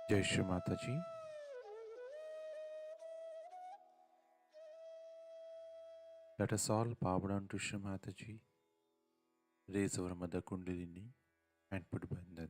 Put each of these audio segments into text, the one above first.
Jai Shri Mataji. Let us all bow down to Shri Mataji, raise our Mother Kundalini and put Bandhan.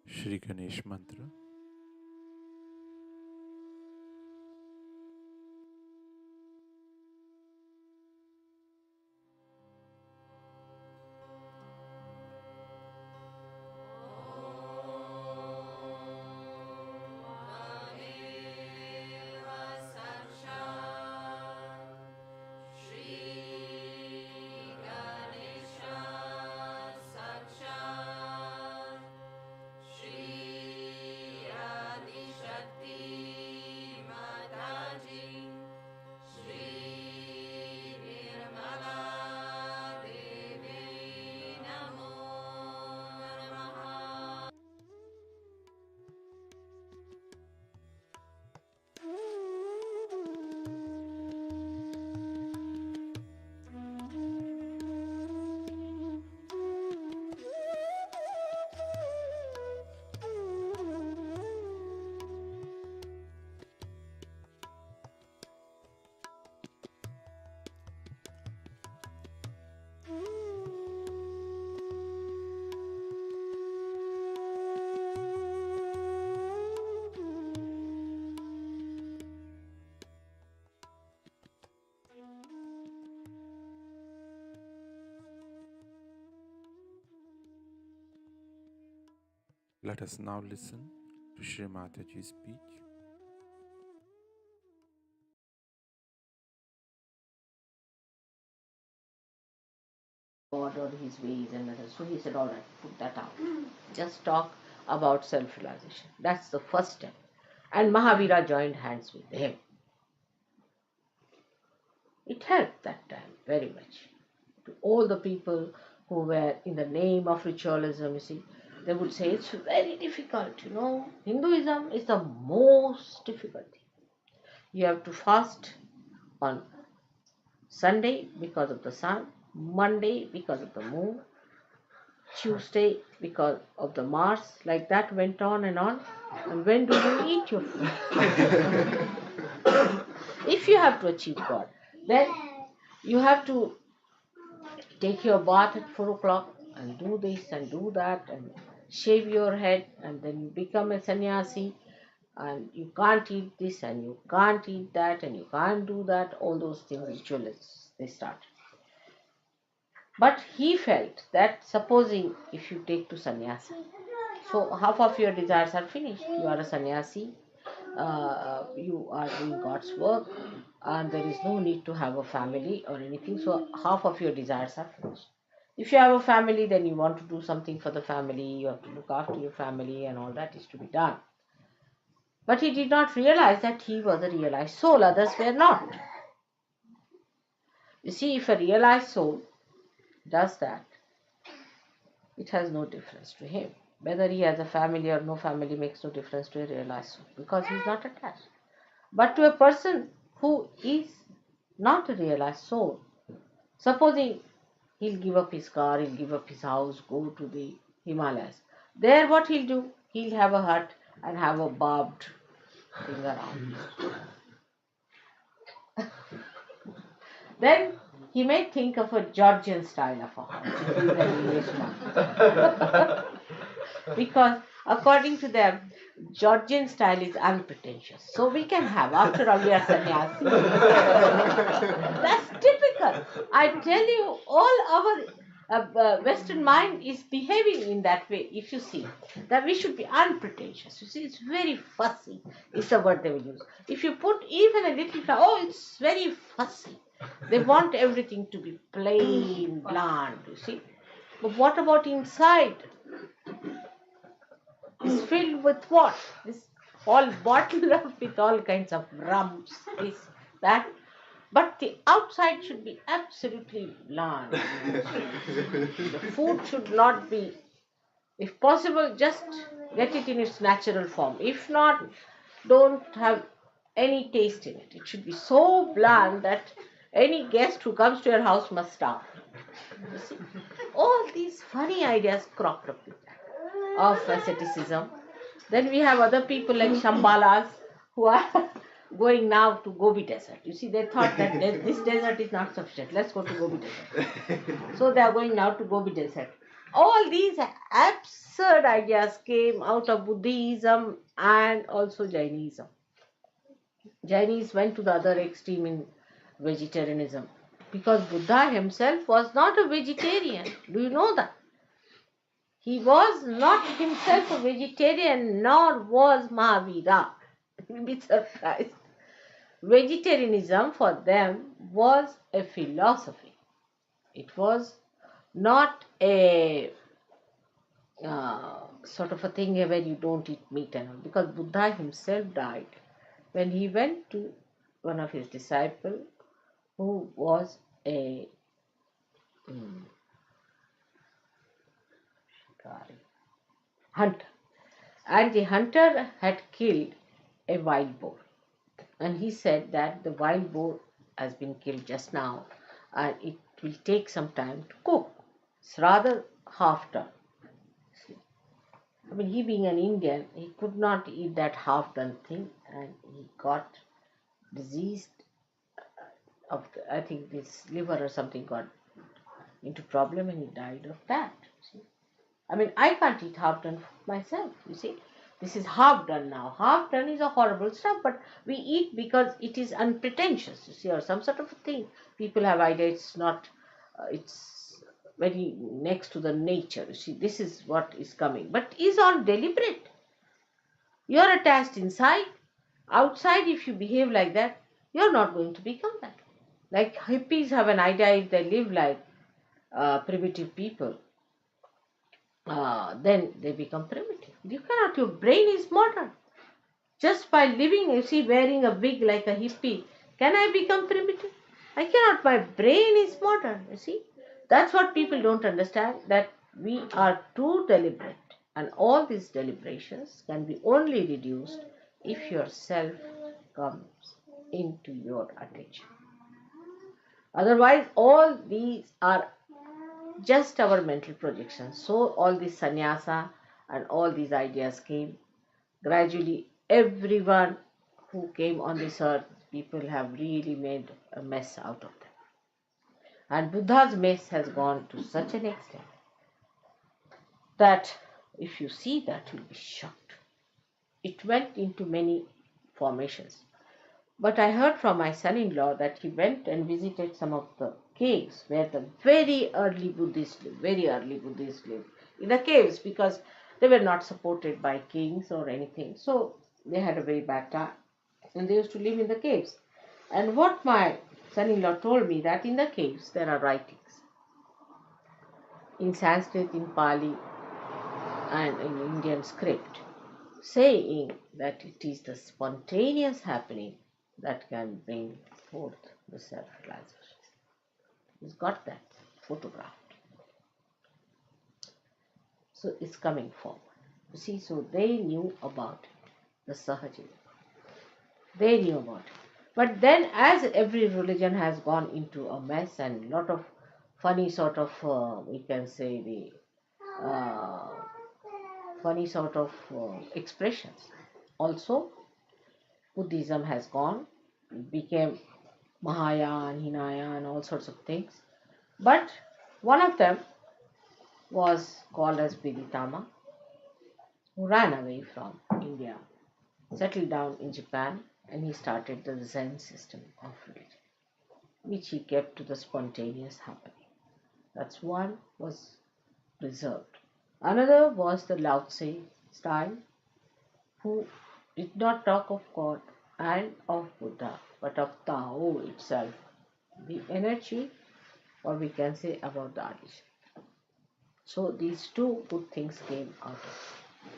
Shri Ganesh Mantra. Let us now listen to Shri Mataji's speech. God or his ways and methods. So he said, all right, put that out. Just talk about self-realization. That's the first step. And Mahavira joined hands with him. It helped that time very much. To all the people who were in the name of ritualism, you see, they would say it's very difficult, Hinduism is the most difficult thing. You have to fast on Sunday because of the sun, Monday because of the moon, Tuesday because of the Mars, like that went on and on. And when do you eat your food? If you have to achieve God, then you have to take your bath at 4 o'clock and do this and do that and shave your head, and then you become a sannyasi, and you can't eat this and you can't eat that and you can't do that. All those things, ritualists, they start. But he felt that supposing if you take to sannyasa, so half of your desires are finished. You are a sannyasi, you are doing God's work, and there is no need to have a family or anything. So half of your desires are finished. If you have a family, then you want to do something for the family, you have to look after your family, and all that is to be done. But he did not realize that he was a realized soul, others were not. You see, if a realized soul does that, it has no difference to him. Whether he has a family or no family makes no difference to a realized soul because he is not attached. But to a person who is not a realized soul, supposing he'll give up his car, he'll give up his house, go to the Himalayas. There, what he'll do? He'll have a hut and have a barbed thing around. Then he may think of a Georgian style of a house if he's an Englishman. Because according to them, Georgian style is unpretentious. So we can have, after all, we are sannyasi. That's typical. I tell you, all our Western mind is behaving in that way. If you see that we should be unpretentious, you see, it's very fussy. Is the word they will use. If you put even a little, oh, it's very fussy. They want everything to be plain, bland. You see, but what about inside? Is filled with what? This all bottled up with all kinds of rums, this, that. But the outside should be absolutely bland. The food should not be, if possible, just get it in its natural form. If not, don't have any taste in it. It should be so bland that any guest who comes to your house must starve. You see, all these funny ideas cropped up with that of asceticism. Then we have other people like Shambalas who are going now to Gobi Desert. You see, they thought that this desert is not sufficient. Let's go to Gobi Desert. So they are going now to Gobi Desert. All these absurd ideas came out of Buddhism and also Jainism. Jainis went to the other extreme in vegetarianism because Buddha himself was not a vegetarian. Do you know that? He was not himself a vegetarian, nor was Mahavira. You'll be surprised. Vegetarianism for them was a philosophy. It was not a sort of a thing where you don't eat meat and all. Because Buddha himself died when he went to one of his disciples who was a hunter. And the hunter had killed a wild boar. And he said that the wild boar has been killed just now and it will take some time to cook. It's rather half done. I mean, he being an Indian, he could not eat that half done thing and he got diseased of, I think this liver or something got into problem and he died of that. See? I mean, I can't eat half done myself, you see. This is half done now. Half done is a horrible stuff, but we eat because it is unpretentious, you see, or some sort of a thing. People have idea it's not, it's very next to the nature. You see, this is what is coming, but is all deliberate. You are attached inside. Outside, if you behave like that, you are not going to become that. Like hippies have an idea if they live like primitive people, then they become primitive. You cannot, your brain is modern. Just by living, you see, wearing a wig like a hippie, can I become primitive? I cannot, my brain is modern, you see. That's what people don't understand, that we are too deliberate. And all these deliberations can be only reduced if your self comes into your attention. Otherwise, all these are just our mental projections. So all this sannyasa and all these ideas came. Gradually, everyone who came on this earth, people have really made a mess out of them. And Buddha's mess has gone to such an extent that if you see that, you'll be shocked. It went into many formations. But I heard from my son-in-law that he went and visited some of the caves where the very early Buddhists lived in the caves because they were not supported by kings or anything. So they had a very bad time and they used to live in the caves. And what my son-in-law told me that in the caves there are writings in Sanskrit, in Pali and in Indian script saying that it is the spontaneous happening that can bring forth the self-realization. He's got that photographed. So it's coming forward. See, so they knew about the Sahaja. They knew about it. But then, as every religion has gone into a mess and a lot of funny sort of, we can say, the funny sort of expressions. Also, Buddhism has gone, became Mahayana, Hinayana, all sorts of things. But one of them was called as Biditama, who ran away from India, settled down in Japan, and he started the Zen system of religion, which he kept to the spontaneous happening. That's one was preserved. Another was the Lao Tse style, who did not talk of God and of Buddha, but of Tao itself, the energy, or we can say about the Adisha. So these two good things came out of it.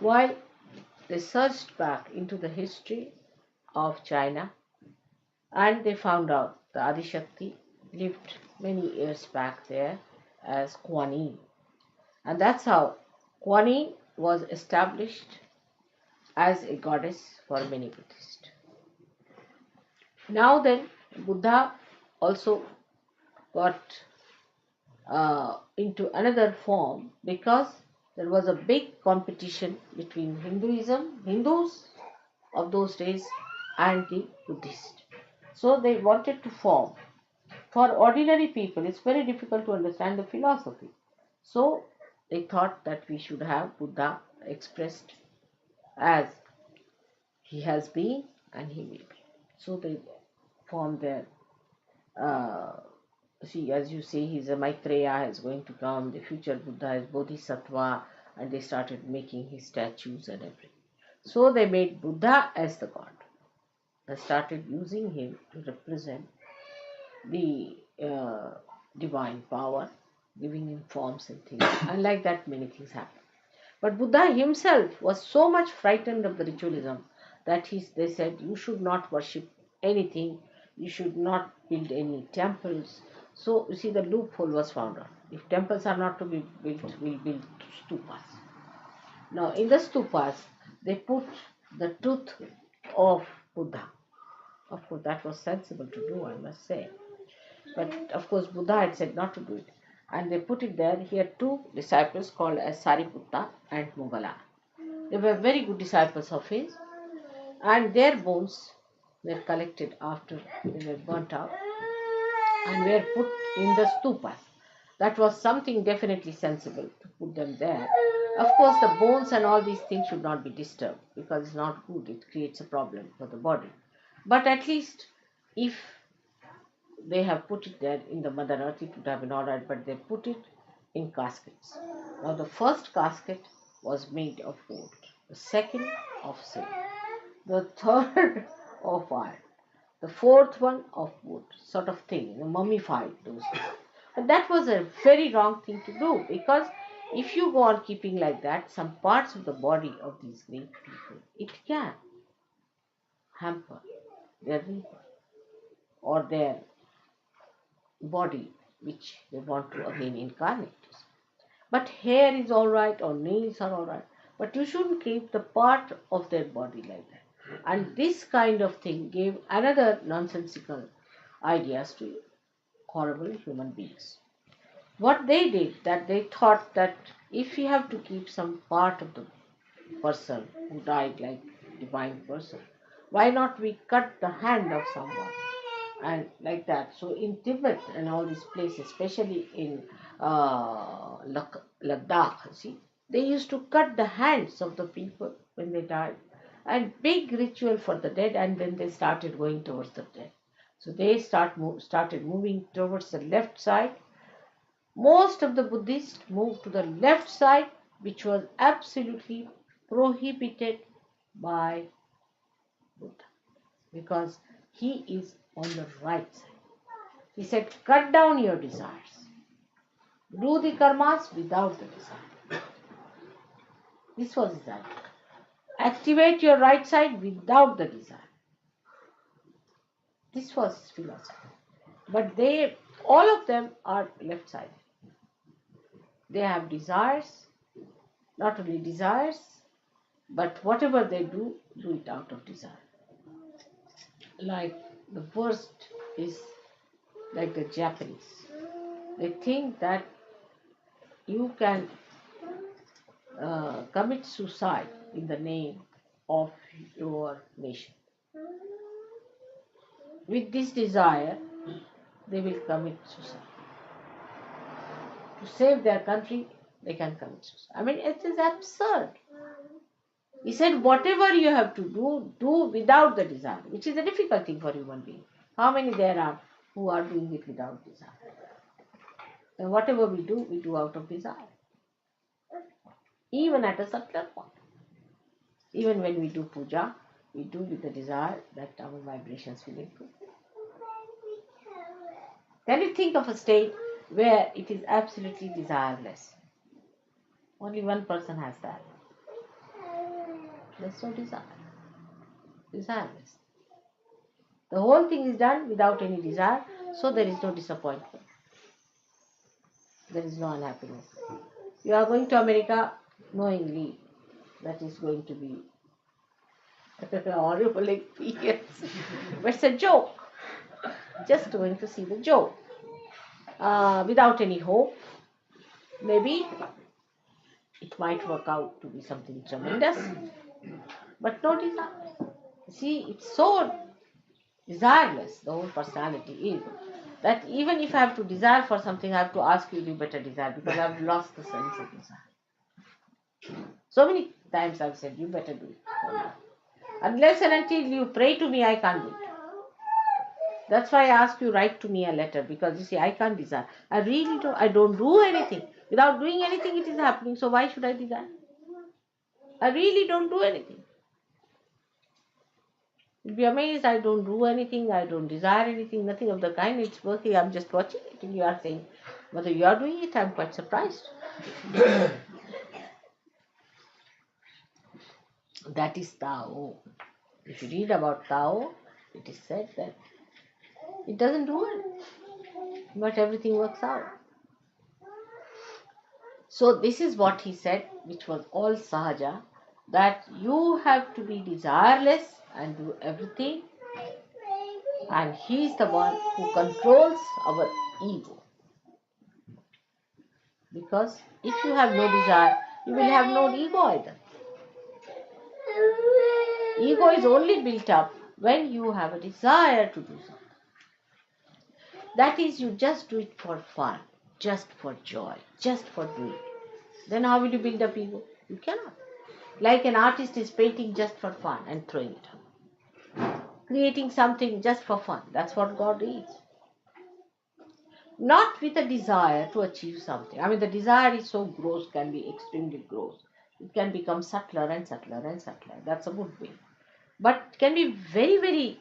While they searched back into the history of China and they found out the Adishakti lived many years back there as Kuan Yin. And that's how Kuan Yin was established as a goddess for many Buddhists. Now then, Buddha also got into another form because there was a big competition between Hindus of those days, and the Buddhists. So they wanted to form. For ordinary people, it's very difficult to understand the philosophy. So they thought that we should have Buddha expressed as he has been and he will be. So they formed their see, as you say, he's a Maitreya is going to come, the future Buddha is Bodhisattva, and they started making his statues and everything. So they made Buddha as the god. They started using him to represent the divine power, giving him forms and things. And like that, many things happened. But Buddha himself was so much frightened of the ritualism that they said, you should not worship anything, you should not build any temples. So, you see, the loophole was found out. If temples are not to be built, we'll build stupas. Now, in the stupas, they put the tooth of Buddha. Of course, that was sensible to do, I must say. But of course, Buddha had said not to do it. And they put it there. He had two disciples called as Sariputta and Moggallana. They were very good disciples of his, and their bones were collected after they were burnt out and were put in the stupas. That was something definitely sensible to put them there. Of course, the bones and all these things should not be disturbed because it's not good, it creates a problem for the body. But at least if they have put it there in the Mother Earth, it would have been alright, but they put it in caskets. Now, the first casket was made of gold, the second of silver, the third of iron, the fourth one of wood, sort of thing, mummified those things. And that was a very wrong thing to do because if you go on keeping like that, some parts of the body of these great people, it can hamper their rebirth or their body which they want to again incarnate. But hair is all right or nails are all right, but you shouldn't keep the part of their body like that. And this kind of thing gave another nonsensical ideas to horrible human beings. What they did, that they thought that if we have to keep some part of the person who died like divine person, why not we cut the hand of someone and like that. So in Tibet and all these places, especially in Ladakh, see, they used to cut the hands of the people when they died, and big ritual for the dead, and then they started going towards the dead. So they started moving towards the left side. Most of the Buddhists moved to the left side, which was absolutely prohibited by Buddha because he is on the right side. He said, cut down your desires. Do the karmas without the desire. This was his idea. Activate your right side without the desire. This was his philosophy. But all of them are left sided. They have desires not only desires, but whatever they do it out of desire. Like the worst is like the Japanese. They think that you can commit suicide in the name of your nation. With this desire, they will commit suicide. To save their country, they can commit suicide. I mean, it is absurd. He said, whatever you have to do, do without the desire, which is a difficult thing for human being. How many there are who are doing it without desire? And whatever we do out of desire. Even at a subtler point. Even when we do puja, we do with the desire that our vibrations will improve. Can you think of a state where it is absolutely desireless? Only one person has that. There's no desire. Desireless. The whole thing is done without any desire, so there is no disappointment. There is no unhappiness. You are going to America knowingly that is going to be a horrible experience. But it's a joke. Just going to see the joke. Without any hope. Maybe it might work out to be something tremendous, but no desire. See, it's so desireless, the whole personality is, that even if I have to desire for something, I have to ask you to better desire because I've lost the sense of desire. So many times I've said, you better do it. Unless and until you pray to me, I can't do it. That's why I ask you, write to me a letter, because you see, I can't desire. I don't do anything. Without doing anything, it is happening. So why should I desire? I really don't do anything. You'll be amazed, I don't do anything, I don't desire anything, nothing of the kind. It's working, I'm just watching it. And you are saying, whether you are doing it, I'm quite surprised. That is Tao. If you read about Tao, it is said that it doesn't do it, but everything works out. So this is what he said, which was all Sahaja, that you have to be desireless and do everything, and he is the one who controls our ego. Because if you have no desire, you will have no ego either. Ego is only built up when you have a desire to do something. That is, you just do it for fun, just for joy, just for doing. Then how will you build up ego? You cannot. Like an artist is painting just for fun and throwing it up. Creating something just for fun. That's what God is. Not with a desire to achieve something. I mean, the desire is so gross, can be extremely gross. It can become subtler and subtler and subtler. That's a good way. But it can be very, very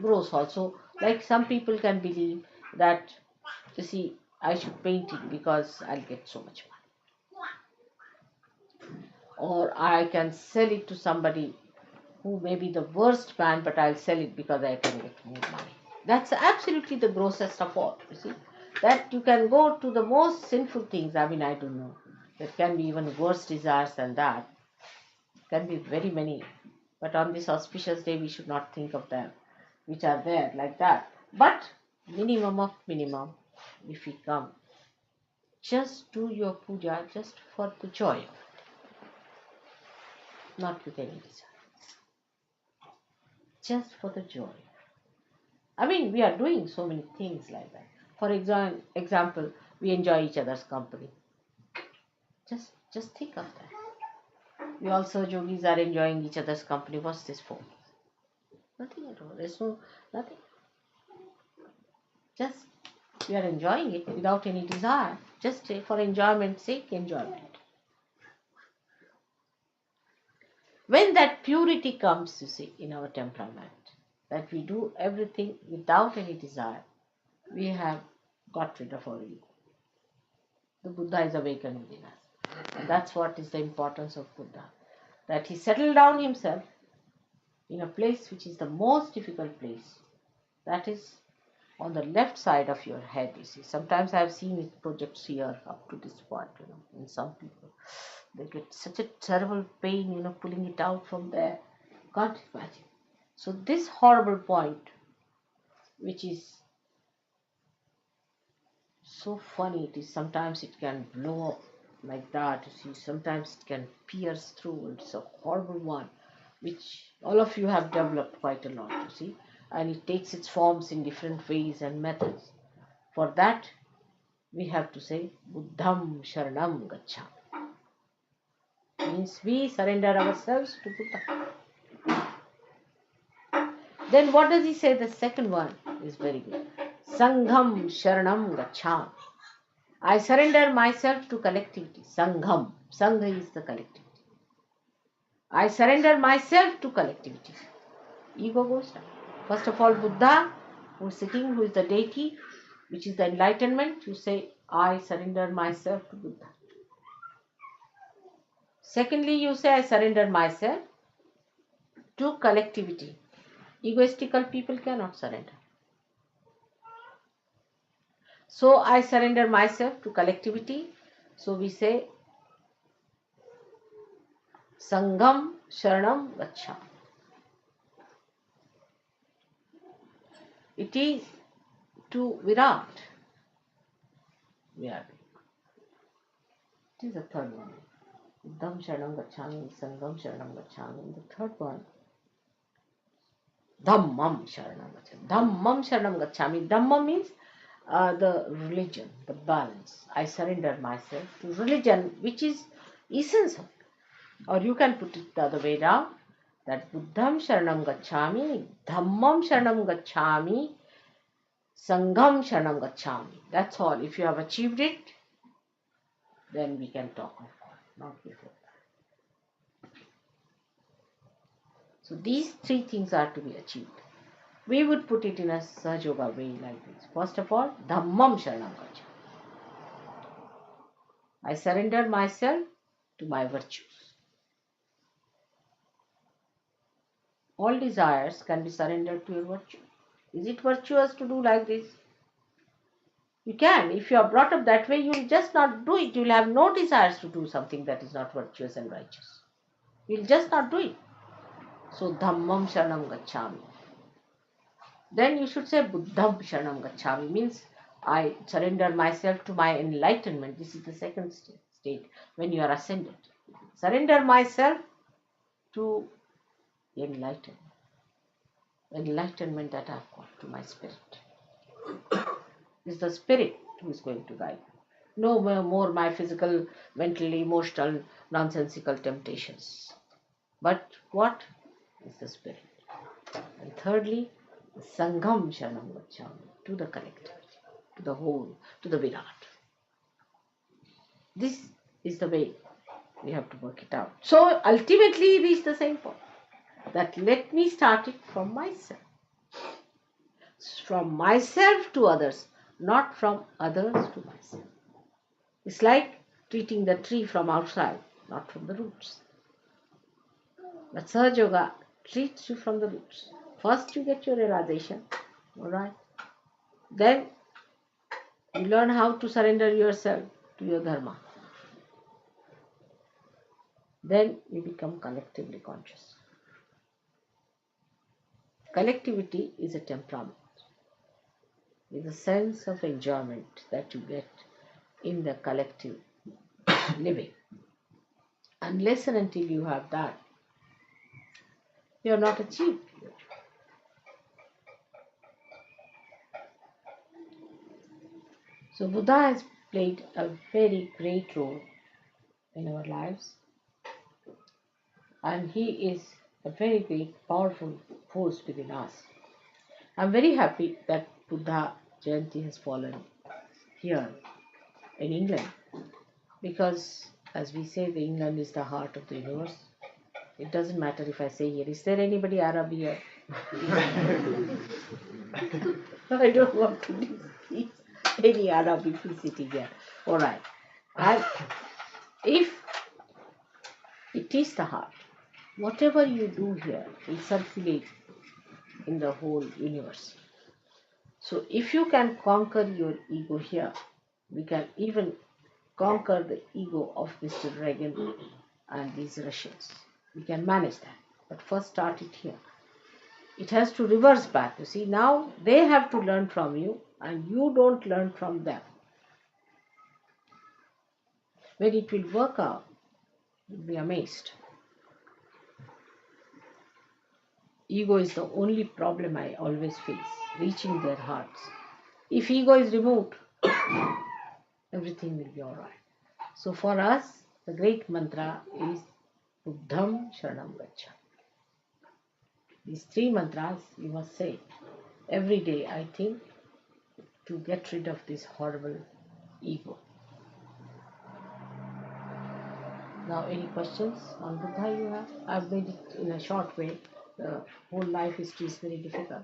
gross also. Like some people can believe that, you see, I should paint it because I'll get so much money. Or I can sell it to somebody who may be the worst man, but I'll sell it because I can get more money. That's absolutely the grossest of all, you see. That you can go to the most sinful things. I mean, I don't know. There can be even worse desires than that. Can be very many. But on this auspicious day, we should not think of them, which are there like that. But minimum of minimum, if we come, just do your puja just for the joy of it. Not with any desire. Just for the joy. I mean, we are doing so many things like that. For example, we enjoy each other's company. Just think of that. We also, yogis, are enjoying each other's company. What's this for? Nothing at all. There's nothing. Just we are enjoying it without any desire. Just for enjoyment's sake, enjoyment. When that purity comes, you see, in our temperament, that we do everything without any desire, we have got rid of our ego. The Buddha is awakened within us. And that's what is the importance of Buddha. That he settled down himself in a place which is the most difficult place. That is on the left side of your head. You see, sometimes I've seen it projects here up to this point, in some people. They get such a terrible pain, pulling it out from there. Can't imagine. So this horrible point, which is so funny, it is sometimes it can blow up like that. You see, sometimes it can pierce through. It's a horrible one, which all of you have developed quite a lot, you see, and it takes its forms in different ways and methods. For that, we have to say Buddham Sharanam Gacchami. Means we surrender ourselves to Buddha. Then what does he say? The second one is very good. Sangham Sharanam Gacchami. I surrender myself to collectivity. Sangham. Sangha is the collectivity. I surrender myself to collectivity. Ego goes down. First of all, Buddha, who is sitting, who is the deity, which is the enlightenment, you say, I surrender myself to Buddha. Secondly, you say, I surrender myself to collectivity. Egoistical people cannot surrender. So, I surrender myself to collectivity. So, we say, Sangham Sharanam Gacchami. It is to Virat. It is the third one. Buddham Sharanam Gacchami, Sangham Sharanam Gacchami. The third one, Dhammam Sharanam Gacchami. Dhammam Sharanam Gacchami. Dhamma means the religion, the balance. I surrender myself to religion, which is essence of it. Or you can put it the other way down, that Buddham Sharanam Gacchami, Dhammam Sharanam Gacchami, Sangham Sharanam Gacchami. That's all. If you have achieved it, then we can talk of God, not before that. So these three things are to be achieved. We would put it in a Sahaja Yoga way like this. First of all, Dhammam Sharanam Gacchami. I surrender myself to my virtues. All desires can be surrendered to your virtue. Is it virtuous to do like this? You can. If you are brought up that way, you will just not do it. You will have no desires to do something that is not virtuous and righteous. You will just not do it. So, Dhammam Sharanam Gacchami. Then you should say Buddham Sharanam Gacchami, means I surrender myself to my enlightenment. This is the second state when you are ascended. Surrender myself to enlightenment. Enlightenment that I have got to my spirit. It's the spirit who is going to guide me. No more my physical, mental, emotional, nonsensical temptations. But what is the spirit? And thirdly, Sangham Sharanam Gacchami, to the collectivity, to the whole, to the Virat. This is the way we have to work it out. So ultimately reach the same point, that let me start it from myself. From myself to others, not from others to myself. It's like treating the tree from outside, not from the roots. But Sahaja Yoga treats you from the roots. First you get your realization, alright? Then you learn how to surrender yourself to your dharma. Then you become collectively conscious. Collectivity is a temperament, is a sense of enjoyment that you get in the collective living. Unless and until you have that, you are not achieved. So Buddha has played a very great role in our lives, and he is a very great, powerful force within us. I'm very happy that Buddha Jayanti has fallen here in England, because as we say, the England is the heart of the universe. It doesn't matter if I say here. Is there anybody Arab here? I don't want to displease any Arab if he's sitting here. All right. And if it is the heart, whatever you do here will circulate in the whole universe. So if you can conquer your ego here, we can even conquer the ego of Mr. Reagan and these Russians. We can manage that. But first start it here. It has to reverse back. You see, now they have to learn from you and you don't learn from them. When it will work out, you'll be amazed. Ego is the only problem I always face, reaching their hearts. If ego is removed, everything will be alright. So for us, the great mantra is Buddham Sharanam Gacchami. These three mantras you must say every day, I think, to get rid of this horrible ego. Now, any questions on Buddha you have? I've made it in a short way. The whole life history is very difficult.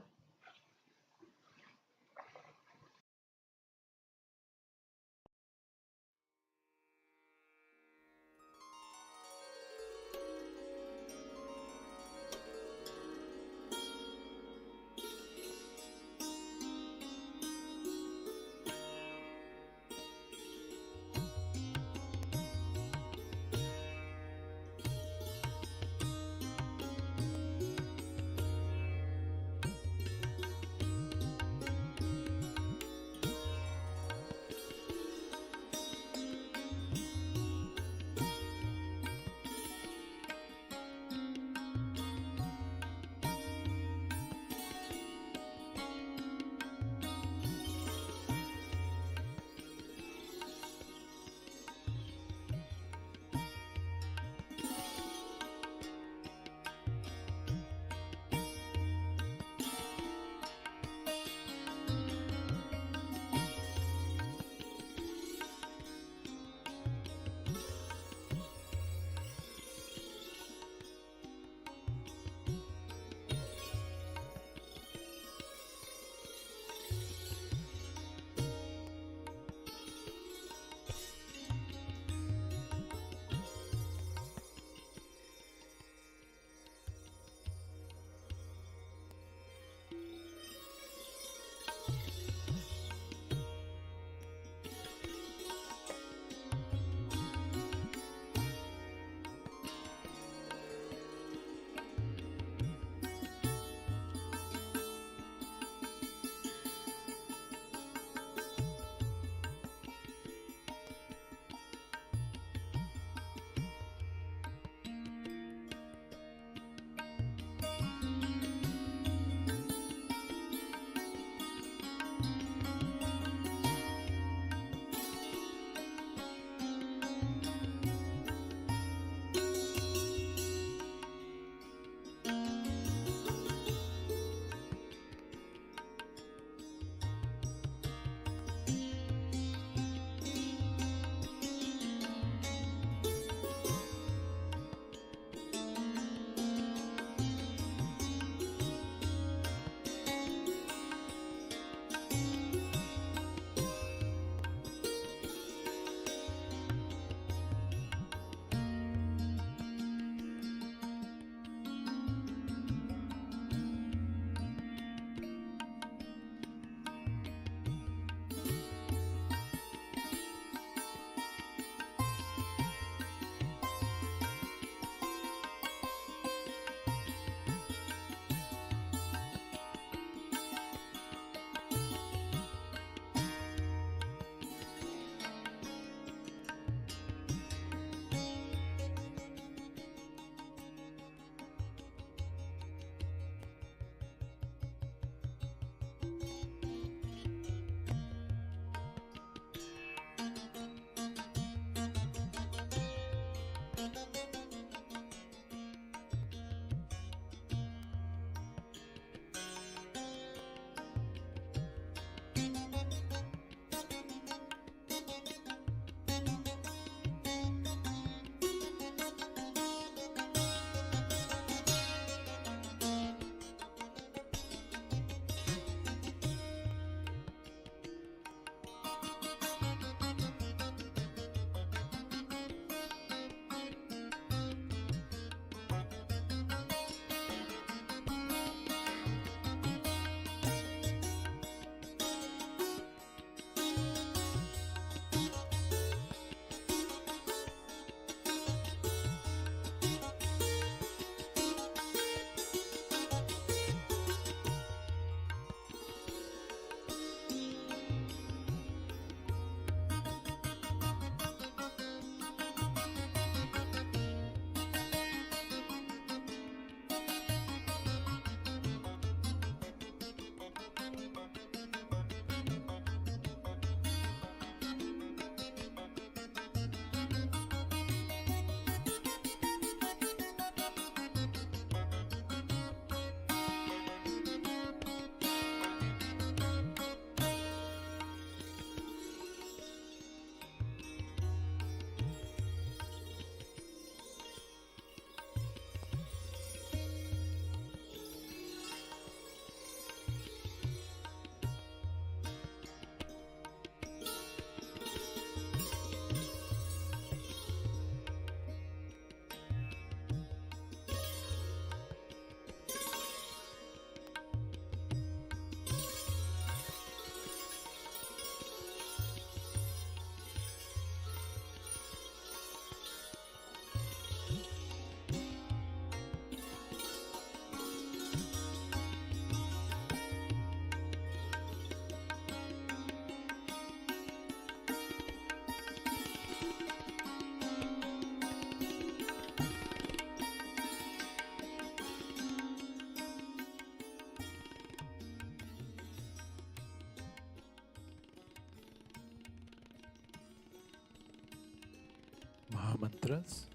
mantras.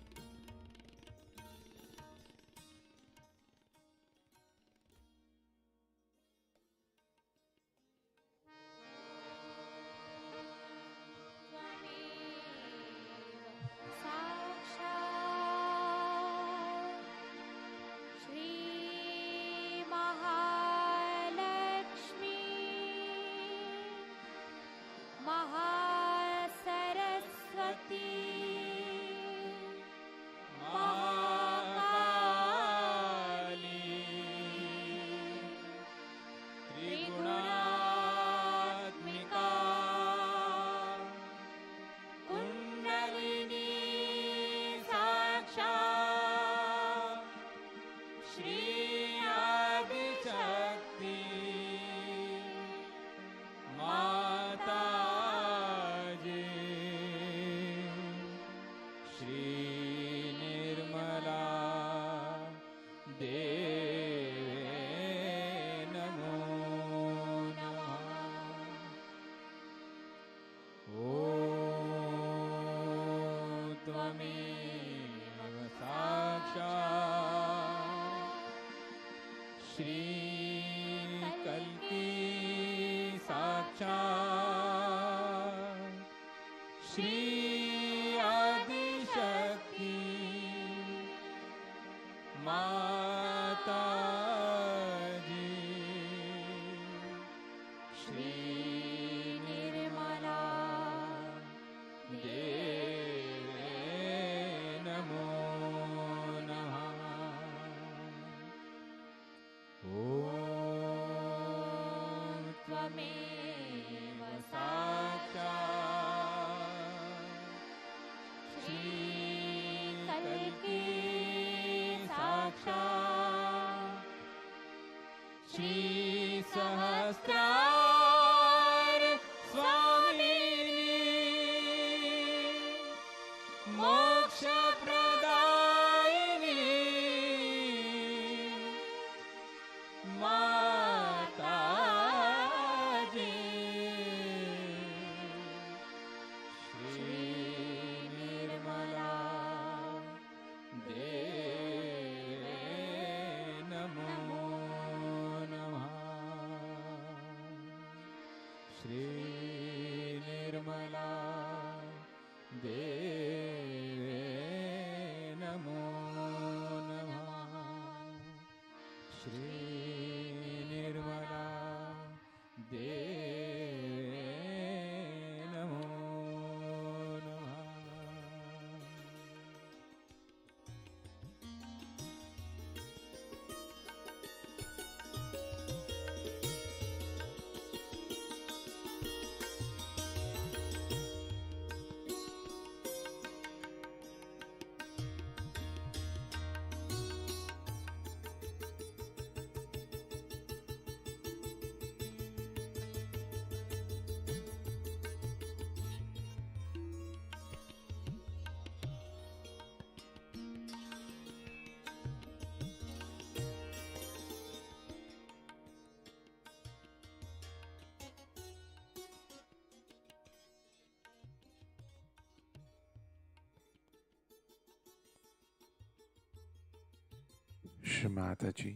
Shri Mataji,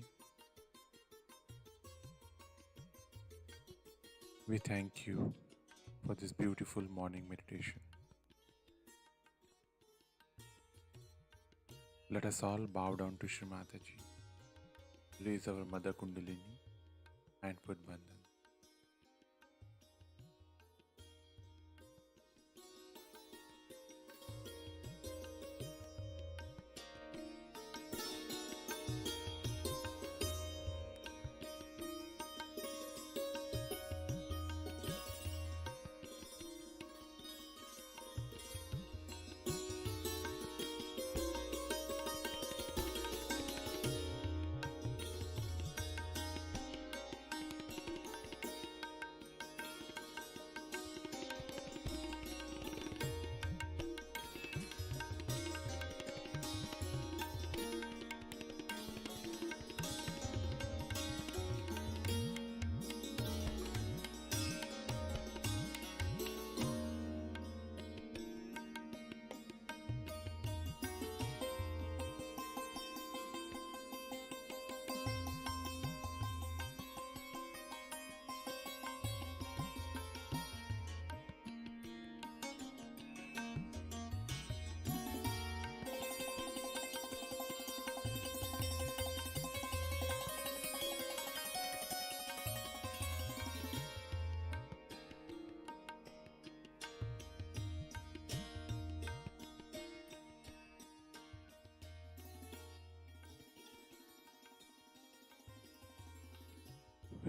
we thank you for this beautiful morning meditation. Let us all bow down to Shri Mataji, raise our Mother Kundalini and put bandhan.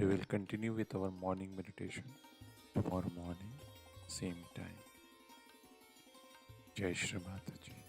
We will continue with our morning meditation tomorrow morning, same time. Jai Shri Mataji.